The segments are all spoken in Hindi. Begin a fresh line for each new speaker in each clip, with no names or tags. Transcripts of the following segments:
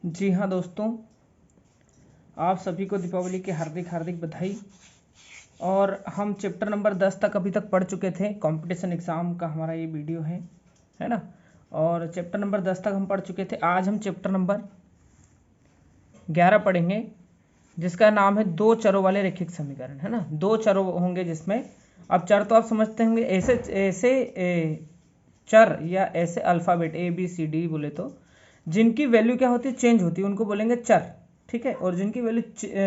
जी हाँ दोस्तों, आप सभी को दीपावली की हार्दिक हार्दिक बधाई। और हम चैप्टर नंबर 10 तक अभी तक पढ़ चुके थे। कंपटीशन एग्ज़ाम का हमारा ये वीडियो है ना। और चैप्टर नंबर 10 तक हम पढ़ चुके थे। आज हम चैप्टर नंबर 11 पढ़ेंगे, जिसका नाम है दो चरों वाले रैखिक समीकरण, है ना। दो चरों होंगे जिसमें, अब चर तो आप समझते होंगे, ऐसे ऐसे चर या ऐसे अल्फ़ाबेट ABCD बोले तो जिनकी वैल्यू क्या होती है, चेंज होती है, उनको बोलेंगे चर, ठीक है। और जिनकी वैल्यू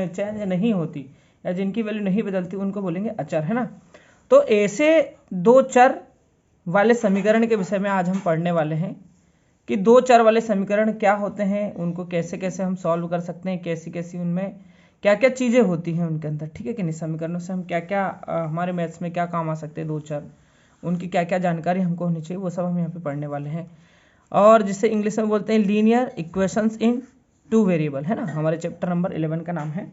चेंज नहीं होती या जिनकी वैल्यू नहीं बदलती उनको बोलेंगे अचर, है ना। तो ऐसे दो चर वाले समीकरण के विषय में आज हम पढ़ने वाले हैं कि दो चर वाले समीकरण क्या होते हैं, उनको कैसे कैसे हम सॉल्व कर सकते हैं, कैसी कैसी उनमें क्या क्या चीज़ें होती हैं उनके अंदर, ठीक है कि नहीं। समीकरणों से हम क्या क्या हमारे मैथ्स में क्या काम आ सकते हैं दो चर, उनकी क्या क्या जानकारी हमको होनी चाहिए, वो सब हम यहाँ पे पढ़ने वाले हैं। और जिसे इंग्लिश में बोलते हैं लीनियर इक्वेशंस इन टू वेरिएबल, है ना। हमारे चैप्टर नंबर 11 का नाम है।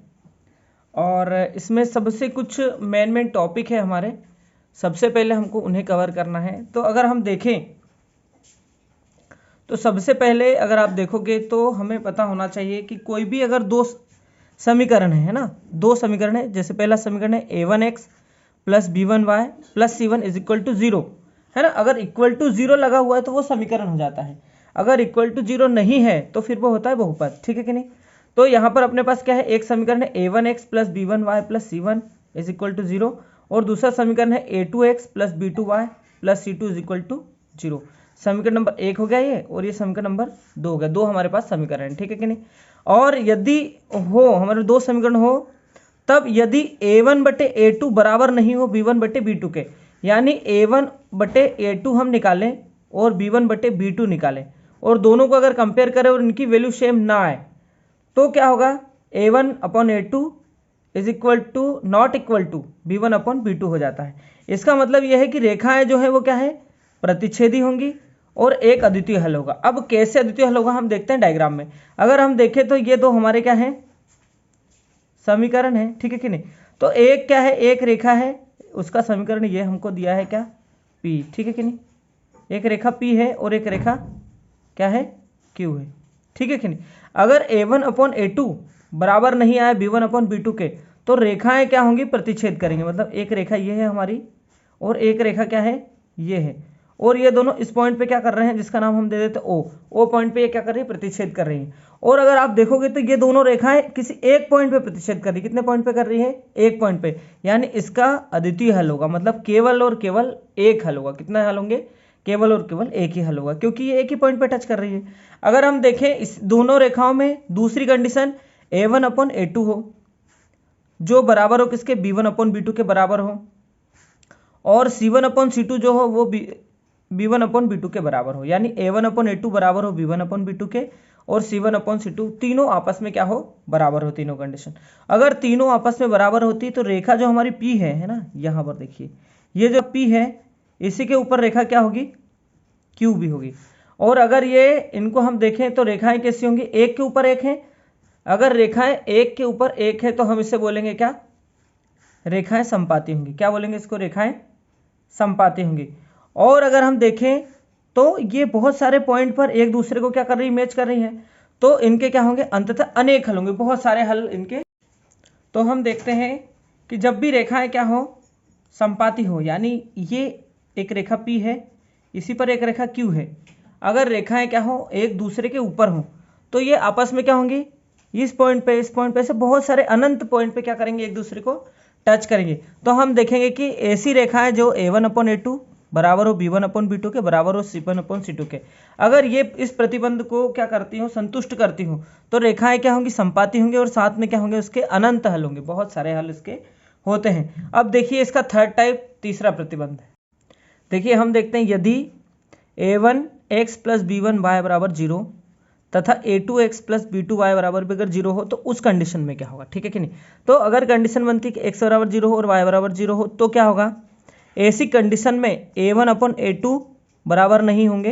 और इसमें सबसे कुछ मेन टॉपिक है हमारे, सबसे पहले हमको उन्हें कवर करना है। तो अगर हम देखें तो सबसे पहले अगर आप देखोगे तो हमें पता होना चाहिए कि कोई भी अगर दो समीकरण है ना, दो समीकरण है। जैसे पहला समीकरण है a1x plus b1y plus c1 is equal to 0, है ना। अगर इक्वल टू 0 लगा हुआ है तो वो समीकरण हो जाता है। अगर इक्वल टू 0 नहीं है तो फिर वो होता है बहुपद, ठीक है कि नहीं। तो यहाँ पर अपने पास क्या है, एक समीकरण है a1x plus b1y plus c1 is equal to 0, और दूसरा समीकरण है a2x plus b2y plus c2 is equal to 0। समीकरण नंबर 1 हो गया ये, और ये समीकरण नंबर 2 हो गया। दो हमारे पास समीकरण है, ठीक है कि नहीं। और यदि हो हमारे दो समीकरण हो, तब यदि a1 बटे a2 बराबर नहीं हो b1 बटे b2 के, यानी a1 बटे a2 हम निकालें और b1 बटे b2 निकालें, और दोनों को अगर कंपेयर करें और इनकी वैल्यू सेम ना आए, तो क्या होगा, a1 upon a2 is equal to not equal to b1 upon b2 हो जाता है। इसका मतलब यह है कि रेखाएं जो है वो क्या है, प्रतिच्छेदी होंगी और एक अद्वितीय हल होगा। अब कैसे अद्वितीय हल होगा हम देखते हैं डायग्राम में। अगर हम देखें तो ये दो हमारे क्या है, समीकरण है, ठीक है कि नहीं। तो एक क्या है, एक रेखा है, उसका समीकरण ये हमको दिया है क्या, P, ठीक है कि नहीं। एक रेखा P है और एक रेखा क्या है, Q है, ठीक है कि नहीं। अगर a1 अपॉन a2 बराबर नहीं आया b1 अपॉन b2 के, तो रेखाएं क्या होंगी, प्रतिच्छेद करेंगे। मतलब एक रेखा ये है हमारी और एक रेखा क्या है, ये है, और ये दोनों इस पॉइंट पे क्या कर रहे हैं, जिसका नाम हम दे देते हैं O पॉइंट पे ये क्या कर रही है, प्रतिच्छेद कर रही है। और अगर आप देखोगे तो ये दोनों रेखाएं किसी एक पॉइंट पे प्रतिच्छेद कर रही है। कितने पॉइंट पे कर रही है, एक पॉइंट पे, यानी इसका अद्वितीय हल होगा। मतलब केवल और केवल एक हल होगा। कितने हल होंगे, केवल और केवल एक ही हल होगा, क्योंकि ये एक ही पॉइंट पे टच कर रही है। अगर हम देखें इस दोनों रेखाओं में दूसरी कंडीशन a1 अपॉन a2 हो, जो बराबर हो किसके, b1 अपॉन b2 के बराबर हो, और c1 अपॉन c2 जो हो वो b1 अपॉन b2 के बराबर हो, यानी a1 अपॉन a2 बराबर हो b1 अपॉन b2 के, और c1 अपॉन c2 तीनों आपस में क्या हो, बराबर हो, तीनों कंडीशन। अगर तीनों आपस में बराबर होती तो रेखा जो हमारी P है ना, यहाँ पर देखिए ये जो P है, इसी के ऊपर रेखा क्या होगी, Q भी होगी। और अगर ये इनको हम देखें तो रेखाएं कैसी होंगी, एक के ऊपर एक है। अगर रेखाएं एक के ऊपर एक है तो हम इसे बोलेंगे क्या, रेखाएं समपाती होंगी। क्या बोलेंगे इसको, रेखाएं समपाती होंगी। और अगर हम देखें तो ये बहुत सारे पॉइंट पर एक दूसरे को क्या कर रही है, मैच कर रही हैं, तो इनके क्या होंगे, अंततः अनेक हल होंगे, बहुत सारे हल इनके। तो हम देखते हैं कि जब भी रेखाएं क्या हो, समपाती हो, यानी ये एक रेखा P है, इसी पर एक रेखा Q है। अगर रेखाएं क्या हो, एक दूसरे के ऊपर हो, तो ये आपस में क्या होंगी, इस पॉइंट पे, इस पॉइंट पे, से बहुत सारे अनंत पॉइंट पे क्या करेंगे, एक दूसरे को टच करेंगे। तो हम देखेंगे कि ऐसी रेखाएं जो a1 अपॉन a2 बराबर हो b1 अपॉन b2 के, बराबर हो c1 अपॉन c2 के, अगर ये इस प्रतिबंध को क्या करती हो, संतुष्ट करती हो, तो रेखाएं क्या होंगी, समपाती होंगी, और साथ में क्या होंगे, उसके अनंत हल होंगे, बहुत सारे हल इसके होते हैं। अब देखिए इसका थर्ड टाइप, तीसरा प्रतिबंध है। देखिए हम देखते हैं, यदि a1x प्लस b1y बराबर 0 तथा a2x प्लस b2y बराबर भी अगर 0 हो, तो उस कंडीशन में क्या होगा, ठीक है कि नहीं। तो अगर कंडीशन बनती है कि x बराबर 0 हो और y बराबर 0 हो, तो क्या होगा, ऐसी कंडीशन में a1 अपॉन a2 बराबर नहीं होंगे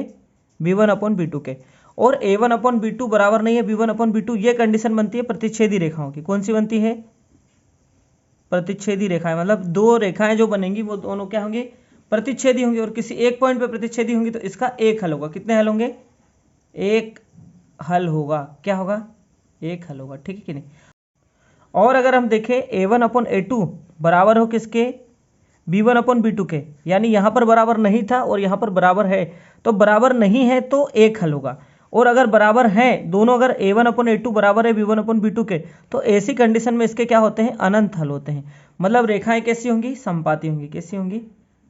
b1 अपॉन b2 के, और a1 अपॉन b2 बराबर नहीं है b1 अपॉन b2, ये कंडीशन बनती है प्रतिच्छेदी रेखाओं की। कौन सी बनती है, प्रतिच्छेदी रेखाएं। मतलब दो रेखाएं जो बनेंगी वो दोनों क्या होंगी, प्रतिच्छेदी होंगी, और किसी एक पॉइंट पे प्रतिच्छेदी होंगी, तो इसका एक हल होगा। कितने हल होंगे, एक हल होगा। क्या होगा? एक हल होगा, ठीक है कि नहीं। और अगर हम देखें A1 अपॉन A2 बराबर हो किसके? B1 अपॉन B2 के, यानी यहाँ पर बराबर नहीं था और यहाँ पर बराबर है, तो बराबर नहीं है तो एक हल होगा। और अगर बराबर हैं दोनों, अगर A1 अपॉन A2 बराबर है B1 अपॉन B2 के, तो ऐसी कंडीशन में इसके क्या होते हैं? अनंत हल होते हैं। मतलब रेखाएं कैसी होंगी? समपाती होंगी। कैसी होंगी?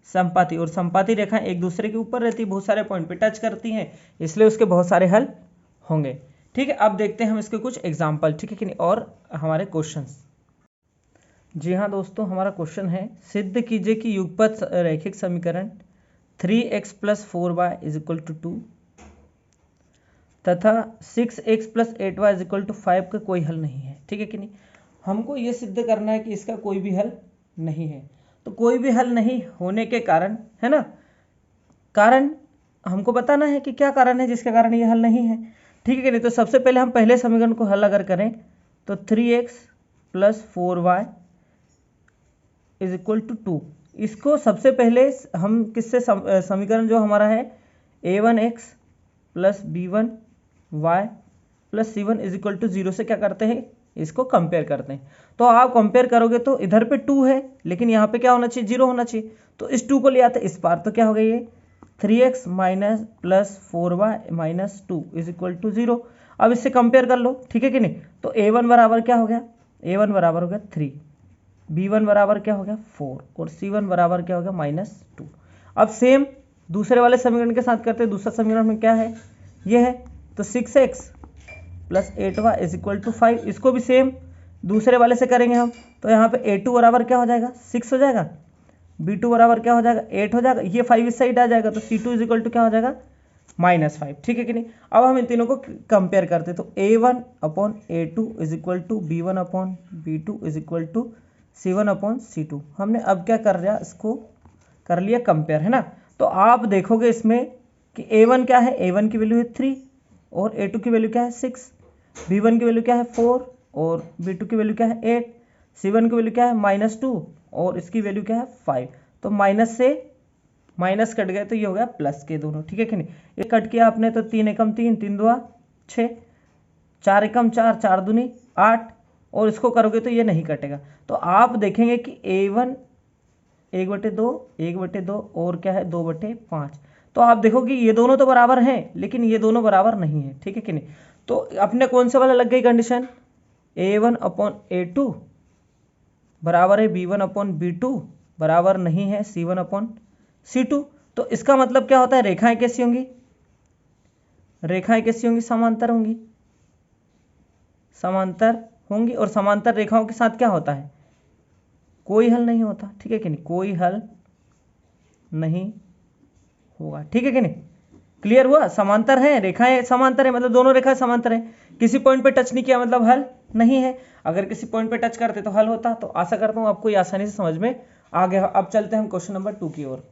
समपाती। और समपाती रेखाएं एक दूसरे के ऊपर रहती, बहुत सारे पॉइंट पे टच करती हैं, इसलिए उसके बहुत सारे हल होंगे। ठीक है, अब देखते हैं हम इसके कुछ एग्जाम्पल, ठीक है कि नहीं, और हमारे क्वेश्चंस। जी हाँ दोस्तों, हमारा क्वेश्चन है, सिद्ध कीजिए कि युगपत रैखिक समीकरण 3x + 4y = 2 तथा 6x + 8y = 5 का कोई हल नहीं है। ठीक है कि नहीं। हमको ये सिद्ध करना है कि इसका कोई भी हल नहीं है। तो कोई भी हल नहीं होने के कारण, है ना, कारण हमको बताना है कि क्या कारण है जिसके कारण ये हल नहीं है। ठीक है कि नहीं। तो सबसे पहले हम पहले समीकरण को हल अगर करें तो 3x + 4y = 2, इसको सबसे पहले हम किससे समीकरण जो हमारा है a1x + b1y + c1 = 0 से क्या करते हैं? इसको कंपेयर करते हैं। तो आप कंपेयर करोगे तो इधर पे 2 है, लेकिन यहाँ पे क्या होना चाहिए? 0 होना चाहिए। तो इस 2 को ले आते इस पार, तो क्या हो गया ये 3x + 4y - 2 = 0। अब इससे कंपेयर कर लो, ठीक है कि नहीं। तो a1 बराबर क्या हो गया? a1 बराबर हो गया 3, b1 बराबर क्या हो गया 4 और c1 बराबर क्या हो गया -2। अब सेम दूसरे वाले समीकरण के साथ करते हैं। दूसरा समीकरण में क्या है? ये है, तो 6x + 8y = 5, इसको भी सेम दूसरे वाले से करेंगे हम। तो यहाँ पे a2 बराबर क्या हो जाएगा? 6 हो जाएगा, b2 बराबर क्या हो जाएगा? 8 हो जाएगा, ये 5 इस साइड आ जाएगा, तो c2 = क्या हो जाएगा? -5। ठीक है कि नहीं। अब हम इन तीनों को कंपेयर करते, तो a1 upon a2 = b1 upon b2 = c1 upon c2। हमने अब क्या कर लिया? इसको कर लिया कंपेयर, है ना। तो आप देखोगे इसमें कि a1 क्या है? a1 की वैल्यू है 3 और a2 की वैल्यू क्या है 6, b1 की वैल्यू क्या है 4 और b2 की वैल्यू क्या है 8, c1 की वैल्यू क्या है -2 और इसकी वैल्यू क्या है 5। तो माइनस से माइनस कट गए तो ये हो गया प्लस के दोनों। ठीक है कि नहीं। ये कट किया आपने तो 3 एकम 3, 3 दूआ 6, 4 एकम 4, 4 दूनी 8, और इसको करोगे तो ये नहीं कटेगा। तो आप देखेंगे कि a1 1/2, 1/2 और क्या है 2/5। तो आप देखो कि ये दोनों तो बराबर हैं, लेकिन ये दोनों बराबर नहीं है। ठीक है कि नहीं। तो अपने कौन से वाला लग गई कंडीशन? a1 अपॉन a2 बराबर है b1 अपॉन b2 बराबर नहीं है c1 अपॉन c2। तो इसका मतलब क्या होता है? रेखाएं कैसी होंगी? रेखाएं कैसी होंगी? समांतर होंगी। समांतर होंगी, और समांतर रेखाओं के साथ क्या होता है? कोई हल नहीं होता। ठीक है कि नहीं। कोई हल नहीं होगा। ठीक है कि नहीं। क्लियर हुआ? समांतर है, रेखाएं समांतर है, मतलब दोनों रेखाएं समांतर है। किसी पॉइंट पे टच नहीं किया मतलब हल नहीं है। अगर किसी पॉइंट पे टच करते तो हल होता। तो आशा करता हूँ आपको ये आसानी से समझ में आ गया। अब चलते हैं हम क्वेश्चन नंबर 2 की ओर।